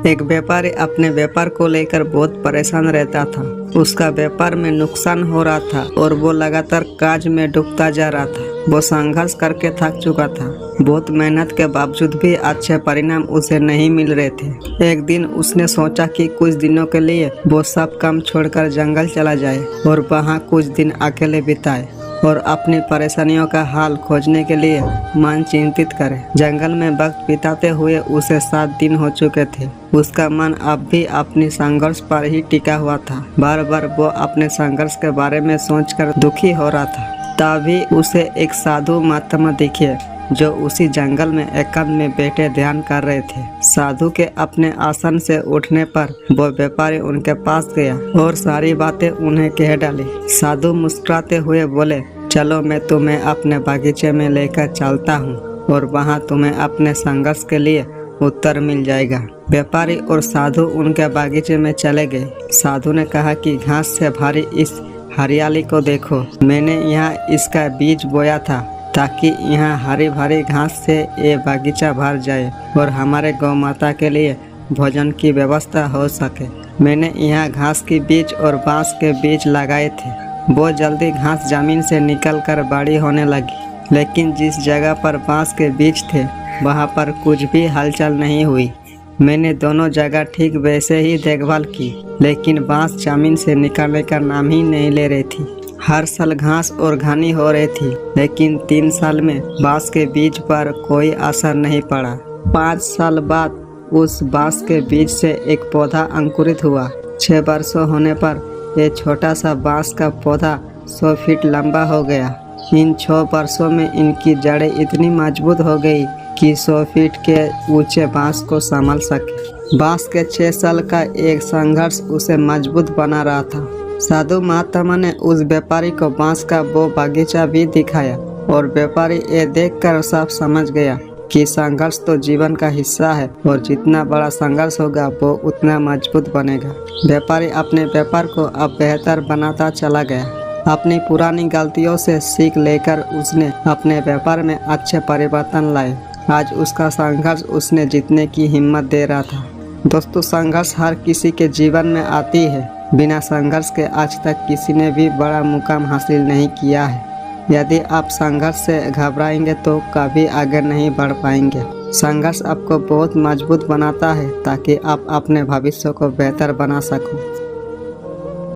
एक व्यापारी अपने व्यापार को लेकर बहुत परेशान रहता था। उसका व्यापार में नुकसान हो रहा था और वो लगातार काज में डूबता जा रहा था। वो संघर्ष करके थक चुका था। बहुत मेहनत के बावजूद भी अच्छे परिणाम उसे नहीं मिल रहे थे। एक दिन उसने सोचा कि कुछ दिनों के लिए वो सब काम छोड़कर जंगल चला जाए और वहाँ कुछ दिन अकेले बिताए और अपनी परेशानियों का हाल खोजने के लिए मन चिंतित करे। जंगल में वक्त बिताते हुए उसे 7 दिन हो चुके थे। उसका मन अब भी अपनी संघर्ष पर ही टिका हुआ था। बार बार वो अपने संघर्ष के बारे में सोचकर दुखी हो रहा था। तभी उसे एक साधु महात्मा दिखे जो उसी जंगल में एकांत में बैठे ध्यान कर रहे थे। साधु के अपने आसन से उठने पर वो व्यापारी उनके पास गया और सारी बातें उन्हें कह डाली। साधु मुस्कुराते हुए बोले, चलो मैं तुम्हें अपने बागीचे में लेकर चलता हूँ और वहाँ तुम्हें अपने संघर्ष के लिए उत्तर मिल जाएगा। व्यापारी और साधु उनके बागीचे में चले गए। साधु ने कहा कि घास से भरी इस हरियाली को देखो, मैंने यहाँ इसका बीज बोया था ताकि यहाँ हरी भरी घास से ये बागीचा भर जाए और हमारे गौ माता के लिए भोजन की व्यवस्था हो सके। मैंने यहाँ घास के बीज और बांस के बीज लगाए थे। वो जल्दी घास जमीन से निकलकर बड़ी होने लगी, लेकिन जिस जगह पर बांस के बीज थे वहाँ पर कुछ भी हलचल नहीं हुई। मैंने दोनों जगह ठीक वैसे ही देखभाल की, लेकिन बांस जमीन से निकलने का नाम ही नहीं ले रही थी। हर साल घास और घनी हो रही थी, लेकिन 3 साल में बांस के बीज पर कोई असर नहीं पड़ा। 5 साल बाद उस बांस के बीज से एक पौधा अंकुरित हुआ। 6 वर्षों होने पर यह छोटा सा बांस का पौधा 100 फीट लंबा हो गया। इन 6 वर्षों में इनकी जड़ें इतनी मजबूत हो गई कि 100 फीट के ऊंचे बांस को संभाल सके। बांस के 6 साल का एक संघर्ष उसे मजबूत बना रहा था। साधु महात्मा ने उस व्यापारी को बांस का वो बागीचा भी दिखाया और व्यापारी ये देखकर साफ समझ गया कि संघर्ष तो जीवन का हिस्सा है और जितना बड़ा संघर्ष होगा वो उतना मजबूत बनेगा। व्यापारी अपने व्यापार को अब बेहतर बनाता चला गया। अपनी पुरानी गलतियों से सीख लेकर उसने अपने व्यापार में अच्छे परिवर्तन लाए। आज उसका संघर्ष उसने जीतने की हिम्मत दे रहा था। दोस्तों, संघर्ष हर किसी के जीवन में आती है। बिना संघर्ष के आज तक किसी ने भी बड़ा मुकाम हासिल नहीं किया है। यदि आप संघर्ष से घबराएंगे तो कभी आगे नहीं बढ़ पाएंगे। संघर्ष आपको बहुत मजबूत बनाता है ताकि आप अपने भविष्य को बेहतर बना सको।